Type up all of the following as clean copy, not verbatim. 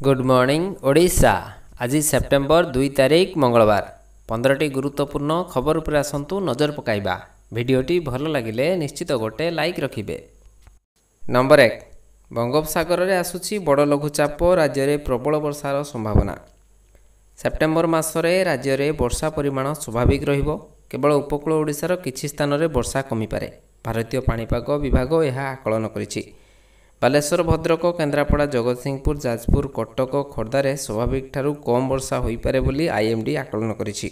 Good morning Odisha. आज September 2 तारिख मंगलवार 15टी गुरुत्वपूर्ण खबर उपर आसतु नजर पकाइबा। भिडियोटी भल लगिले निश्चित गोटे लाइक रखिबे। नंबर 1 बंगोपसागर रे आसुछि बड़ लघुचाप राज्य में प्रबल वर्षार संभावना। सेप्टेम्बर मासरे राज्य में वर्षा परिमाण स्वाभाविक रहिबो। केवल उपकूल ओडिशार किछि स्थान रे वर्षा कमी पारे। भारतीय पाणीपाग विभाग यह आकलन करिछि। बालेश्वर भद्रक केन्द्रापड़ा जगतसिंहपुर जाजपुर कटक खोर्धार स्वाभाविक ठारू कम वर्षा हो पारे बोली आईएमडी आकलन करिछि।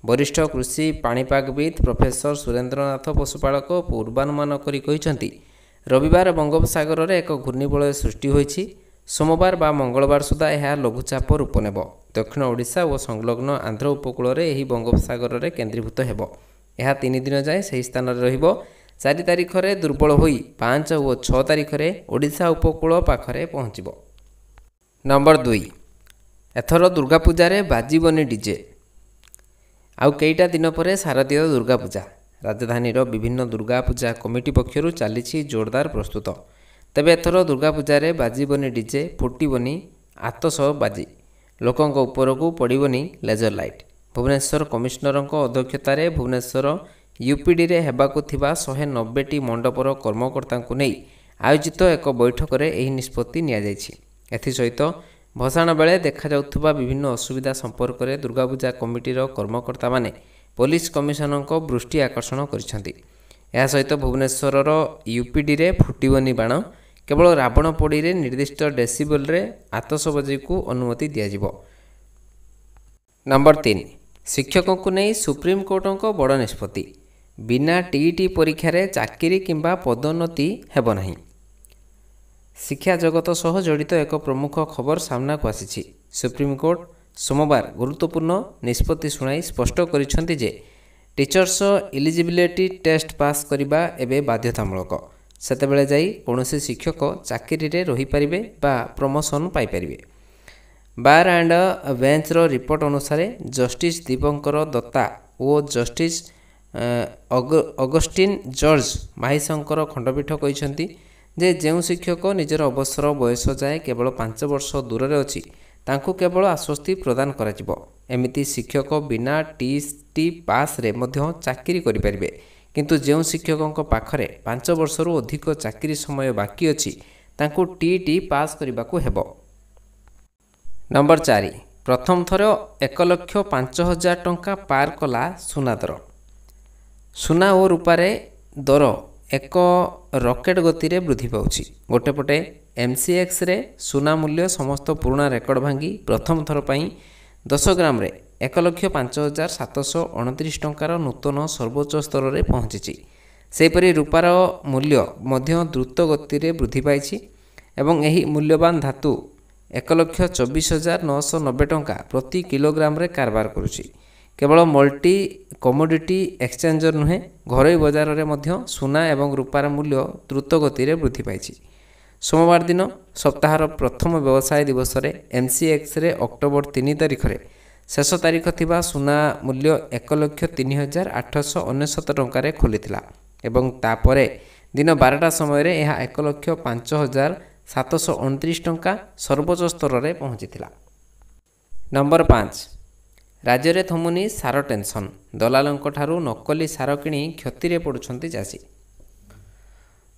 वरिष्ठ कृषि पाणीपागविद प्रोफेसर सुरेन्द्रनाथ पशुपालक पूर्वानुमान करी कहिसेंति रविवार बंगोपसागर रे एक घूर्णिबलय सृष्टि होइछि। सोमवार बा मंगलवार सुधा यह लघुचाप रूप नेब। दक्षिण ओडिशा और संलग्न आंध्र उपकूल रे एही बंगोपसागर रे केन्द्रीभूत हेब। यह 3 दिन जाए सही स्थान रे रहिबो। 4 तारिख रे दुर्बल होई 5 और 6 तारिख रे ओडिशा उपकूल पाखरे पहुँचब। नंबर 2 एथर दुर्गा पूजा रे बाजीबनी डीजे। आउ कईटा दिन पर शारदीय दुर्गा पूजा। राजधानी विभिन्न दुर्गा पूजा कमिटी पक्षर चली जोरदार प्रस्तुत। तेबे एथर दुर्गा पूजा रे बाजीबनी डीजे, फुटबनी आतश बाजी, लोकंक उपरकू पड़बनी लेजर लाइट। भुवनेश्वर कमिशनर अध्यक्षतार भुवनेश्वर यूपीडी रे हेबाकु थिबा 190टी मंडपर कर्मकर्ता नहीं आयोजित एक बैठक में यह निष्पत्ति निया जायछि। एथिसहित भसाण बेले देखा जाउथुबा विभिन्न असुविधा संपर्क में दुर्गा पूजा कमिटीर कर्मकर्ता माने पुलिस कमिशनर दृष्टि आकर्षण करिसेंति। यह सहित भुवनेश्वर यूपीडी रे फुटबनी बाण केवल रावणपोड़ी रे निर्दिष्ट डेसिबल रे आतशबाजी को अनुमति दियाजिबो। नंबर 3 शिक्षकों को नहीं सुप्रीमकोर्ट बड़ निष्पत्ति। बिना टीईटी परीक्षा रे चाकरी किंबा पदोन्नति हेब नहीं। शिक्षा जगत सह जड़ित एक प्रमुख खबर सामना को आसी। सुप्रीमकोर्ट सोमवार गुरुत्वपूर्ण निष्पत्ति शुणाई स्पष्ट करिसेंति जे टीचर्स इलिजिबिलिटी टेस्ट पास करबा एबे बाध्यतामूलक। सेतेबेले जाई कौनसी शिक्षक चाकरी रे रही पारिबे बा प्रमोशन पाई पारिबे। बार एंड बेंच रो रिपोर्ट अनुसार जस्टिस दीपंकर दत्ता और जस्टिस अगस्टिन जॉर्ज माहिशंकर खंडपीठ कहिसेंति जे जेउ शिक्षक निजर अवसर बयस जाए केवल 5 वर्ष दूर रे अछि तांकु केवल आश्वस्ति प्रदान कराजिबो। एमिति शिक्षक बिना टीईटी पास रे मध्य चाकरी करि परिबे। किंतु जेउ शिक्षकक पाखरे 5 वर्षरू अधिक चाकरी समय बाकी अछि तांकु टीईटी पास करबाकू हेबो। नंबर 4 प्रथम थर 1,05,000 टंका पार कला सुना दर। सुना और रूपारे दर एक रॉकेट गति रे वृद्धि पाउछि। गोटेपटे एमसीएक्स रे सुना मूल्य समस्त पुराना रेकर्ड भांगी प्रथम थर पई 10 ग्राम रे 1,05,729 टंकार नूतन सर्वोच्च स्तर रे पहुंची। सेपरि रूपार मूल्य मध्य द्रुत गति रे वृद्धि पाइछि एवं एही मूल्यवान धातु 1,24,990 टंका प्रति किलोग्राम रे कारबार करुछि। केवल मल्टी कमोडिटी एक्सचेंजर नुहे घरोई बजार रे मध्य सुना एवं रूपार मूल्य द्रुत गति रे वृद्धि पाइछि। सोमवार दिन सप्ताहर प्रथम व्यवसाय दिवस रे एमसीएक्स रे अक्टोबर 3 तारिख रे शेष तारिख थिबा सुना मूल्य 1,03,899 टंका रे खोलिथिला एवं तापरे दिन 12टा समय रे यह 1,05,729 टंका सर्वोच्च स्तर रे पहुंचीथिला। नंबर 5 राज्य में थमुनी सार टेंशन। दलालंक ठारू नकली सार किणी क्षति रे पड़ुछंती चाषी।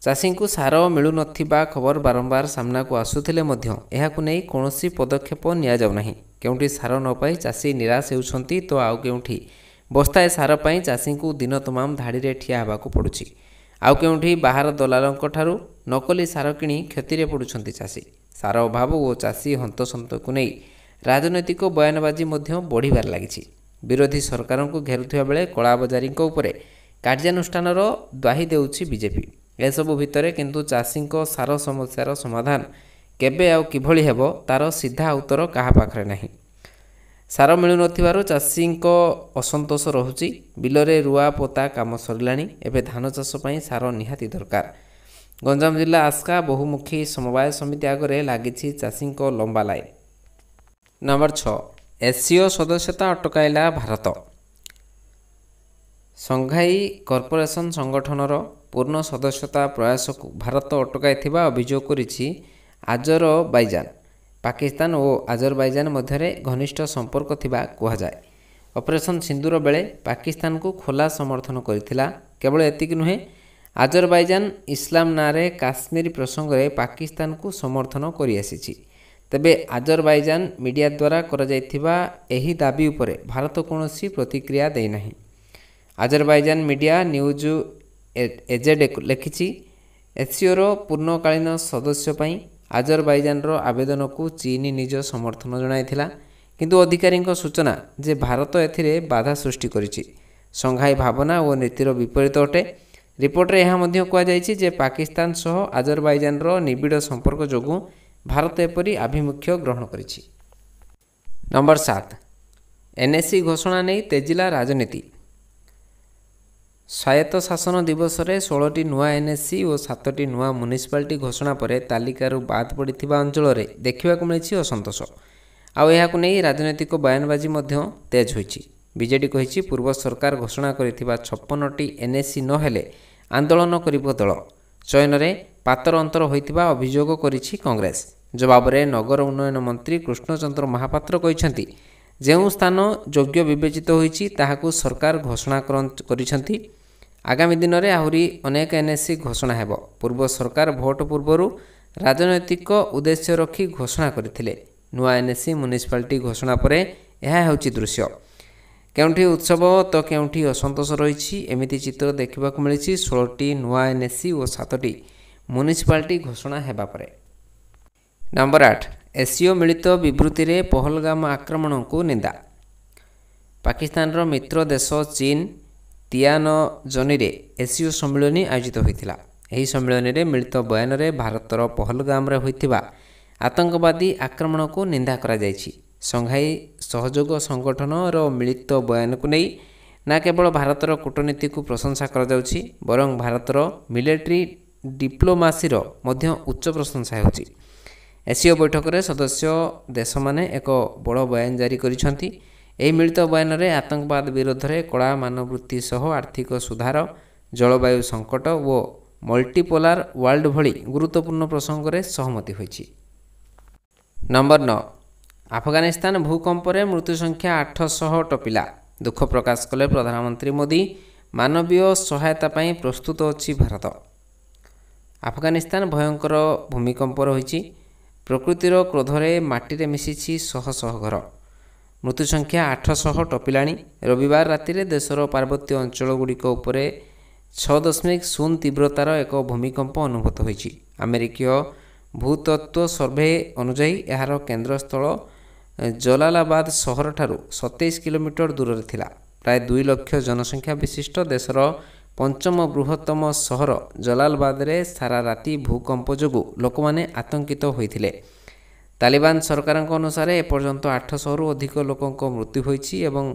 चाषी को सार मिलु नथिबा खबर बारंबार सामना को आसुथिले मध्य एहाकु नै कोनोसी पदक्षेप निया जाउ नाही। केउठी सार न पाई चाषी निराश हेउछंती तो आउ केउठी बस्ताए सार पाई चाषी को दिन तमाम धाड़ी रे ठिया हेबाकू पड़ुछि। आउ केउठी बाहर दलालंक ठारू नकली सार किणी क्षति रे पड़ुछंती चाषी। सार अभाव और चाषी हंतसंत को नै राजनैतिक बयानबाजी मध्य बढ़िबार लागिछि। विरोधी सरकार को घेरुथिबा बेले कलाबजारी उपरे कार्यानुष्ठानर द्वाही देउछि बीजेपी। एसबु भितरे किंतु चाषी सार समस्यार समाधान केबे आउ किभଳି हेबो तार सीधा उत्तर काहा पाखरे नाही। सार मिलु नथिबारु चाषी असंतोष रहुछि। बिलरे रुआ पोता काम सरिलाणी। एबे धान चाष पई सार निहाती दरकार। गंजाम जिला आस्का बहुमुखी समवाय समिति आगरे लागिछि चाषी लंबा लाइन। नंबर 6 एससीओ सदस्यता अटकाइला भारत। संघाई कॉर्पोरेशन संगठनर पूर्ण सदस्यता प्रयास को भारत अटकाई अभियोग करिछि आजरबाइजान। ପାକିସ୍ତାନ ଓ ଆଜରବାଇଜାନ ମଧ୍ୟରେ ଘନିଷ୍ଠ ସମ୍ପର୍କ ଥିବା କୁହାଯାଏ। ଅପରେସନ୍ ସିନ୍ଦୁର ବେଳେ ପାକିସ୍ତାନକୁ ଖୋଲା ସମର୍ଥନ କରିଥିଲା। କେବଳ ଏତିକି ନୁହେଁ, ଆଜରବାଇଜାନ ଇସଲାମ ନାଁରେ କାଶ୍ମୀର ପ୍ରସଙ୍ଗରେ ପାକିସ୍ତାନକୁ ସମର୍ଥନ କରିଆସିଛି। ତେବେ ଆଜରବାଇଜାନ ମିଡ଼ିଆ ଦ୍ୱାରା କରାଯାଇଥିବା ଏହି ଦାବି ଉପରେ ଭାରତ କୌଣସି ପ୍ରତିକ୍ରିୟା ଦେଇନାହିଁ। ଆଜରବାଇଜାନ ମିଡ଼ିଆ ନ୍ୟୁଜ୍ ଏଜେଡ୍ ଲେଖିଛି, ଏସ୍ସିଓର ପୂର୍ଣ୍ଣକାଳୀନ ସଦସ୍ୟ ପାଇଁ ଆଜରବାଇଜାନର ଆବେଦନକୁ ଚୀନ ନିଜ ସମର୍ଥନ ଜଣାଇଥିଲା, କିନ୍ତୁ ଅଧିକାରୀଙ୍କ ସୂଚନା ଯେ ଭାରତ ଏଥିରେ ବାଧା ସୃଷ୍ଟି କରିଛି ସଂଘାଇ ଭାବନା ଓ ନୀତିର ବିପରୀତ ଅଟେ। ରିପୋର୍ଟରେ ଏହା ମଧ୍ୟ କୁହାଯାଇଛି ଯେ ପାକିସ୍ତାନ ସହ ଆଜରବାଇଜାନର ନିବିଡ଼ ସମ୍ପର୍କ ଯୋଗୁଁ ଭାରତ ଏପରି ଆଭିମୁଖ୍ୟ ଗ୍ରହଣ କରିଛି। ନମ୍ବର 7, ଏନ୍ଏସି ଘୋଷଣା ନେଇ ତେଜିଲା ରାଜନୀତି। ସ୍ୱାୟତ୍ତଶାସନ ଦିବସରେ 16ଟି ନୂଆ ଏନ୍ଏସି ଓ 7ଟି ନୂଆ ମ୍ୟୁନିସିପାଲିଟି ଘୋଷଣା ପରେ ତାଲିକାରୁ ବାଦ୍ ପଡ଼ିଥିବା ଅଞ୍ଚଳରେ ଦେଖିବାକୁ ମିଳିଛି ଅସନ୍ତୋଷ। ଆଉ ଏହାକୁ ନେଇ ରାଜନୈତିକ ବୟାନବାଜି ମଧ୍ୟ ତେଜ ହୋଇଛି। ବିଜେଡି କହିଛି, ପୂର୍ବ ସରକାର ଘୋଷଣା କରିଥିବା 56ଟି ଏନ୍ଏସି ନ ହେଲେ ଆନ୍ଦୋଳନ କରିବ ଦଳ। ଚୟନରେ ପାତର ଅନ୍ତର ହୋଇଥିବା ଅଭିଯୋଗ କରିଛି କଂଗ୍ରେସ। ଜବାବରେ ନଗର ଉନ୍ନୟନ ମନ୍ତ୍ରୀ କୃଷ୍ଣଚନ୍ଦ୍ର ମହାପାତ୍ର କହିଛନ୍ତି, ଯେଉଁ ସ୍ଥାନ ଯୋଗ୍ୟ ବିବେଚିତ ହୋଇଛି ତାହାକୁ ସରକାର ଘୋଷଣା କରିଛନ୍ତି। ଆଗାମୀ ଦିନରେ ଆହୁରି ଅନେକ ଏନ୍ଏସି ଘୋଷଣା ହେବ। ପୂର୍ବ ସରକାର ଭୋଟ ପୂର୍ବରୁ ରାଜନୈତିକ ଉଦ୍ଦେଶ୍ୟ ରଖି ଘୋଷଣା କରିଥିଲେ। ନୂଆ ଏନ୍ଏସି ମ୍ୟୁନିସିପାଲିଟି ଘୋଷଣା ପରେ ଏହା ହେଉଛି ଦୃଶ୍ୟ। କେଉଁଠି ଉତ୍ସବ ତ କେଉଁଠି ଅସନ୍ତୋଷ ରହିଛି, ଏମିତି ଚିତ୍ର ଦେଖିବାକୁ ମିଳିଛି 16ଟି ନୂଆ ଏନ୍ଏସି ଓ 7ଟି ମ୍ୟୁନିସିପାଲିଟି ଘୋଷଣା ହେବା ପରେ। ନମ୍ବର 8, ଏସ୍ସିଓ ମିଳିତ ବିବୃତ୍ତିରେ ପହଲଗାମ ଆକ୍ରମଣକୁ ନିନ୍ଦା। ପାକିସ୍ତାନର ମିତ୍ର ଦେଶ ଚୀନ ତିଆନଜନିରେ ଏସ୍ସିଓ ସମ୍ମିଳନୀ ଆୟୋଜିତ ହୋଇଥିଲା। ଏହି ସମ୍ମିଳନୀରେ ମିଳିତ ବୟାନରେ ଭାରତର ପହଲଗାମରେ ହୋଇଥିବା ଆତଙ୍କବାଦୀ ଆକ୍ରମଣକୁ ନିନ୍ଦା କରାଯାଇଛି। ସଂଘାଇ ସହଯୋଗ ସଂଗଠନର ମିଳିତ ବୟାନକୁ ନେଇ ନା କେବଳ ଭାରତର କୂଟନୀତିକୁ ପ୍ରଶଂସା କରାଯାଉଛି, ବରଂ ଭାରତର ମିଲିଟାରୀ ଡିପ୍ଲୋମାସିର ମଧ୍ୟ ଉଚ୍ଚ ପ୍ରଶଂସା ହେଉଛି। ଏସ୍ସିଓ ବୈଠକରେ ସଦସ୍ୟ ଦେଶମାନେ ଏକ ବଡ଼ ବୟାନ ଜାରି କରିଛନ୍ତି। ଏହି ମିଳିତ ବୟାନରେ ଆତଙ୍କବାଦ ବିରୋଧରେ କଡ଼ା ମାନବୃତ୍ତି ସହ ଆର୍ଥିକ ସୁଧାର, ଜଳବାୟୁ ସଙ୍କଟ ଓ ମଲ୍ଟିପୋଲାର ୱାର୍ଲଡ ଭଳି ଗୁରୁତ୍ୱପୂର୍ଣ୍ଣ ପ୍ରସଙ୍ଗରେ ସହମତି ହୋଇଛି। ନମ୍ବର 9, ଆଫଗାନିସ୍ତାନ ଭୂକମ୍ପରେ ମୃତ୍ୟୁସଂଖ୍ୟା 800 ଟପିଲା। ଦୁଃଖ ପ୍ରକାଶ କଲେ ପ୍ରଧାନମନ୍ତ୍ରୀ ମୋଦି। ମାନବୀୟ ସହାୟତା ପାଇଁ ପ୍ରସ୍ତୁତ ଅଛି ଭାରତ। ଆଫଗାନିସ୍ତାନ ଭୟଙ୍କର ଭୂମିକମ୍ପ ରହିଛି। ପ୍ରକୃତିର କ୍ରୋଧରେ ମାଟିରେ ମିଶିଛି ଶହ ଶହ ଘର। ମୃତ୍ୟୁସଂଖ୍ୟା 800 ଟପିଲାଣି। ରବିବାର ରାତିରେ ଦେଶର ପାର୍ବତ୍ୟ ଅଞ୍ଚଳଗୁଡ଼ିକ ଉପରେ 6.0 ତୀବ୍ରତାର ଏକ ଭୂମିକମ୍ପ ଅନୁଭୂତ ହୋଇଛି। ଆମେରିକୀୟ ଭୂତତ୍ତ୍ୱ ସର୍ଭେ ଅନୁଯାୟୀ ଏହାର କେନ୍ଦ୍ରସ୍ଥଳ ଜଲାଲାବାଦ ସହରଠାରୁ 27 କିଲୋମିଟର ଦୂରରେ ଥିଲା। ପ୍ରାୟ 2 ଲକ୍ଷ ଜନସଂଖ୍ୟା ବିଶିଷ୍ଟ ଦେଶର ପଞ୍ଚମ ବୃହତ୍ତମ ସହର ଜଲାଲାବାଦରେ ସାରା ରାତି ଭୂକମ୍ପ ଯୋଗୁଁ ଲୋକମାନେ ଆତଙ୍କିତ ହୋଇଥିଲେ। ତାଲିବାନ ସରକାରଙ୍କ ଅନୁସାରେ ଏପର୍ଯ୍ୟନ୍ତ 800ରୁ ଅଧିକ ଲୋକଙ୍କ ମୃତ୍ୟୁ ହୋଇଛି ଏବଂ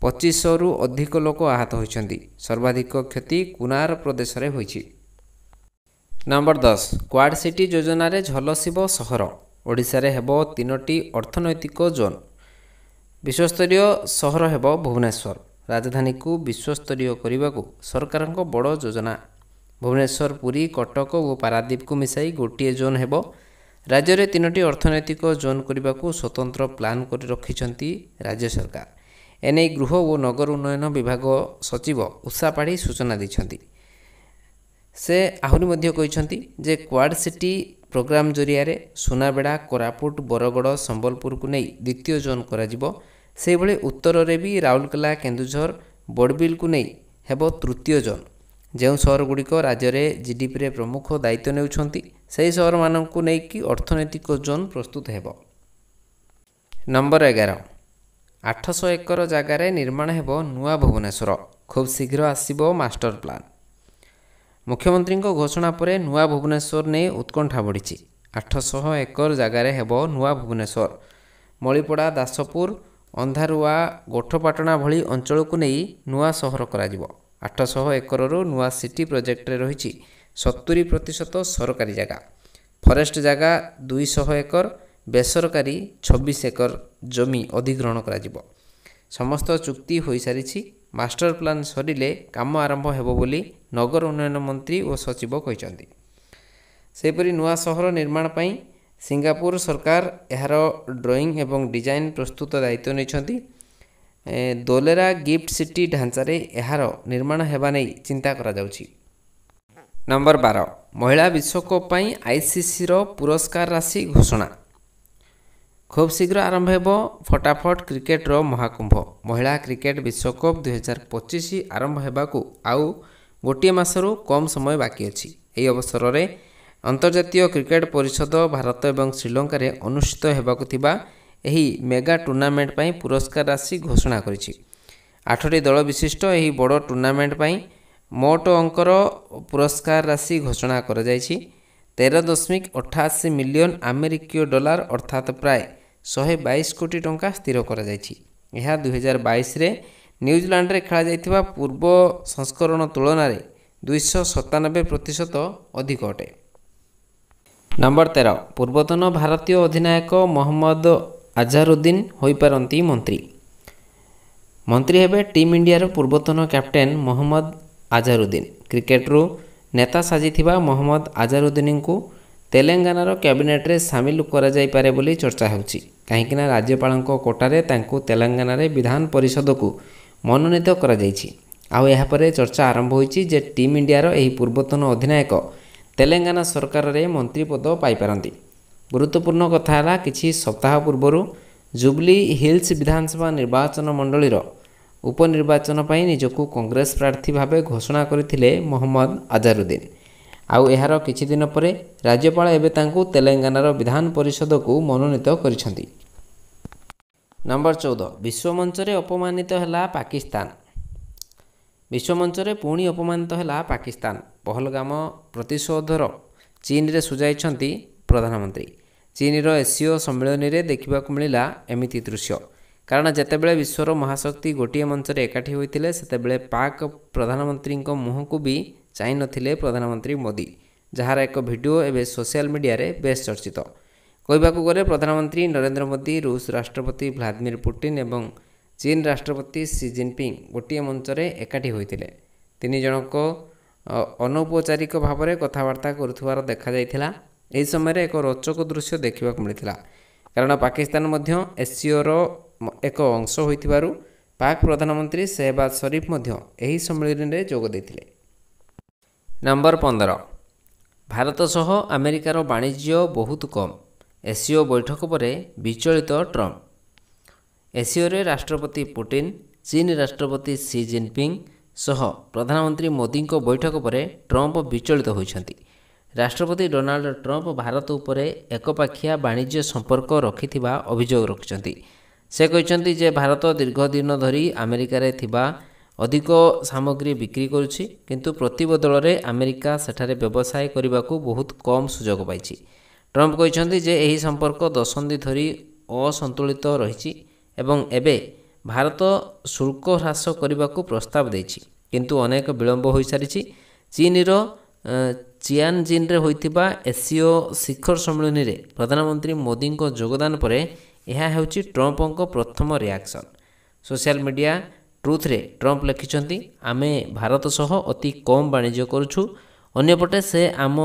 2500ରୁ ଅଧିକ ଲୋକ ଆହତ ହୋଇଛନ୍ତି। ସର୍ବାଧିକ କ୍ଷତି କୁନାର ପ୍ରଦେଶରେ ହୋଇଛି। ନମ୍ବର 10, କ୍ୱାଡ୍ ସିଟି ଯୋଜନାରେ ଝଲସିବ ସହର। ଓଡ଼ିଶାରେ ହେବ 3ଟି ଅର୍ଥନୈତିକ ଜୋନ୍। ବିଶ୍ୱସ୍ତରୀୟ ସହର ହେବ ଭୁବନେଶ୍ୱର। ରାଜଧାନୀକୁ ବିଶ୍ୱସ୍ତରୀୟ କରିବାକୁ ସରକାରଙ୍କ ବଡ଼ ଯୋଜନା। ଭୁବନେଶ୍ୱର, ପୁରୀ, କଟକ ଓ ପାରାଦୀପକୁ ମିଶାଇ ଗୋଟିଏ ଜୋନ୍ ହେବ। ରାଜ୍ୟରେ 3ଟି ଅର୍ଥନୈତିକ ଜୋନ୍ କରିବାକୁ ସ୍ୱତନ୍ତ୍ର ପ୍ଲାନ୍ କରି ରଖିଛନ୍ତି ରାଜ୍ୟ ସରକାର। ଏନେଇ ଗୃହ ଓ ନଗର ଉନ୍ନୟନ ବିଭାଗ ସଚିବ ଉଷା ପାଢ଼ୀ ସୂଚନା ଦେଇଛନ୍ତି। ସେ ଆହୁରି ମଧ୍ୟ କହିଛନ୍ତି ଯେ କ୍ୱାଡ୍ ସିଟି ପ୍ରୋଗ୍ରାମ ଜରିଆରେ ସୁନାବେଡ଼ା, କୋରାପୁଟ, ବରଗଡ଼, ସମ୍ବଲପୁରକୁ ନେଇ ଦ୍ୱିତୀୟ ଜୋନ୍ କରାଯିବ। ସେହିଭଳି ଉତ୍ତରରେ ବି ରାଉରକେଲା, କେନ୍ଦୁଝର, ବଡ଼ବିଲକୁ ନେଇ ହେବ ତୃତୀୟ ଜୋନ୍। ଯେଉଁ ସହରଗୁଡ଼ିକ ରାଜ୍ୟରେ ଜିଡିପିରେ ପ୍ରମୁଖ ଦାୟିତ୍ୱ ନେଉଛନ୍ତି, ସେହି ସହରମାନଙ୍କୁ ନେଇକି ଅର୍ଥନୈତିକ ଜୋନ୍ ପ୍ରସ୍ତୁତ ହେବ। ନମ୍ବର 11, 800 ଏକର ଜାଗାରେ ନିର୍ମାଣ ହେବ ନୂଆ ଭୁବନେଶ୍ୱର। ଖୁବ୍ ଶୀଘ୍ର ଆସିବ ମାଷ୍ଟର ପ୍ଲାନ୍। ମୁଖ୍ୟମନ୍ତ୍ରୀଙ୍କ ଘୋଷଣା ପରେ ନୂଆ ଭୁବନେଶ୍ୱର ନେଇ ଉତ୍କଣ୍ଠା ବଢ଼ିଛି। 800 ଏକର ଜାଗାରେ ହେବ ନୂଆ ଭୁବନେଶ୍ୱର। ମଳିପଡ଼ା, ଦାସପୁର, ଅନ୍ଧାରୁଆ, ଗୋଠପାଟଣା ଭଳି ଅଞ୍ଚଳକୁ ନେଇ ନୂଆ ସହର କରାଯିବ। 800 ଏକରରୁ ନୂଆ ସିଟି ପ୍ରୋଜେକ୍ଟରେ ରହିଛି 70% ସରକାରୀ ଜାଗା। ଫରେଷ୍ଟ ଜାଗା 200 ଏକର, ବେସରକାରୀ 26 ଏକର ଜମି ଅଧିଗ୍ରହଣ କରାଯିବ। ସମସ୍ତ ଚୁକ୍ତି ହୋଇସାରିଛି। ମାଷ୍ଟର ପ୍ଲାନ୍ ସରିଲେ କାମ ଆରମ୍ଭ ହେବ ବୋଲି ନଗର ଉନ୍ନୟନ ମନ୍ତ୍ରୀ ଓ ସଚିବ କହିଛନ୍ତି। ସେହିପରି ନୂଆ ସହର ନିର୍ମାଣ ପାଇଁ सिंगापुर सरकार यार ड्रॉइंग एवं डिजाइन प्रस्तुत दायित्व नहीं। दोलेरा गिफ्ट सिटी ढांचारे यार निर्माण हेबा नहीं चिंता करा जाउछि। नंबर 12 महिला विश्वकप पई आईसीसी रो पुरस्कार राशि घोषणा। खूब शीघ्र आरंभ हेबो फटाफट क्रिकेट रो महाकुंभ। महिला क्रिकेट विश्वकप 2025 आरंभ हेबाकू आउ गोटे मासरू कम समय बाकी अछि। एही अवसर रे अंतर्जातीय क्रिकेट परिषद भारत एवं श्रीलंका रे अनुष्ठित हेबाकू थिबा एही मेगा टूर्नामेंट पई पुरस्कार राशि घोषणा करिछि। 8टी दल विशिष्ट एही बड़ टूर्नामेंट पई मोट अंकर पुरस्कार राशि घोषणा करा जायछि। 13.88 मिलियन अमेरिकीय डॉलर अर्थात प्राय 122 कोटी टंका स्थिर करा जायछि। यह 2022 रे न्यूजीलैंड रे खेला जायथिबा पूर्व संस्करण तुलन रे 297% अधिक अटे। नंबर 13 पूर्वतन भारतीय अधिनायक मोहम्मद अजहरुद्दीन होई पारंती मंत्री। मंत्री हेबे टीम इंडिया रो पूर्वतन कैप्टेन मोहम्मद अजहरुद्दीन। क्रिकेटरू नेता साजिथिबा मोहम्मद अजहरुद्दीन को तेलंगानार कैबिनेट रे सामिल करा जाय पारे बोली चर्चा होउछि। काहेकिना राज्यपालଙ୍କ कोटारे तांको तेलंगाना रे विधान परिषद को मनोनीत करा जायछि। आउ एहा परे चर्चा आरंभ होइछि जे टीम इंडिया रो एही पूर्वतन अधिनायक तेलंगाना सरकार रे मंत्री पद पाई पारंती। गुरुत्वपूर्ण कथा है किछि सप्ताह पूर्व जुबली हिल्स विधानसभा निर्वाचन मंडली उपनिर्वाचन पर निजकू कांग्रेस प्रार्थी भाव घोषणा करथिले मोहम्मद अजहरुद्दीन। आउ एहार किछि दिन परे राज्यपाल एबे तांको तेलंगानार विधान परिषद को मनोनीत करिसेंती। नंबर 14 विश्वमंच रे अपमानित हैला पाकिस्तान। विश्वमंच रे पुणी अपमानित हैला पाकिस्तान। पहलगाम प्रतिशोधर चीन रे सुझाइछंती प्रधानमंत्री। चीन रो एसीओ सम्मेलन रे देखिबा को मिलिला एमिति दृश्य। कारण जेतेबेले विश्वर महाशक्ति गोटे मंच रे एकाठी होइतिले सेतेबेले पाक प्रधानमंत्री मुह को भी चाहि नथिले प्रधानमंत्री मोदी, जहार एक वीडियो एवं सोशल मीडिया रे बेस चर्चित। कहबाकू गले प्रधानमंत्री नरेंद्र मोदी, रूस राष्ट्रपति व्लादिमीर पुतिन एवं चीन राष्ट्रपति शी जिनपिंग गोटे मंच रे एकाठी होइतिले। तीन जनक अनौपचारिक भाव में कथबार्ता करुथिबार देखा जाइथिला। एही समय एक रोचक दृश्य देखा मिलता। कारण पाकिस्तान मध्य एसीओ रो एक अंश होइथिबारु पाक प्रधानमंत्री शहबाज शरीफ मध्य एही सम्मेलन रे जोग दैथिले। नंबर 15 भारत सह अमेरिकार वाणिज्य बहुत कम। एसीओ बैठक पर विचलित ट्रम्प। एसीओ रे राष्ट्रपति पुतिन, चीन राष्ट्रपति शी जिनपिंग सह प्रधानमंत्री मोदी बैठक पर ट्रम्प विचलित होइछंती। राष्ट्रपति डोनाल्ड ट्रम्प भारत उपरे एकपाखिया वाणिज्य संपर्क रखिथिबा अभियोग रखिछंती। से कहते जे भारत दीर्घ दिन धरी अमेरिका रे थिबा अधिक सामग्री बिक्री करुछि, किंतु प्रतिबदल रे अमेरिका सेठारे व्यवसाय करने को बहुत कम सुजोग पाइछि। ट्रम्प कहते जे एही संपर्क दशंधि धरी असंतुलित रहिछि एवं एबे भारत शुल्क ह्रास करने को प्रस्ताव देछि, किंतु अनेक विलंब हो सारिछि। चीन रो चियानजिन रे होइतिबा एसीओ शिखर सम्मेलन रे प्रधानमंत्री मोदी योगदान पर यह हेउछि ट्रम्पको प्रथम रिएक्शन। सोशल मीडिया ट्रुथ रे ट्रम्प लिखिछंती आमे भारत सह अति कम वाणिज्य करुछु, अन्यपटे से आम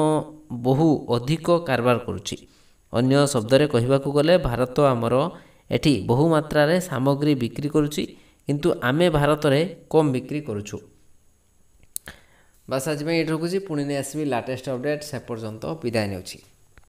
बहु अधिक कारबार करुछि। अन्य शब्द रे कहबाकू गले भारत आमर एठी बहु मात्रा रे सामग्री बिक्री करुछि, किंतु आमे भारत रे कम बिक्री करुछु। बस आज ये रखुच्छी, पुणी नहीं आसबि लाटेस्ट अपडेट। से पर्यंत विदाय नेउछि।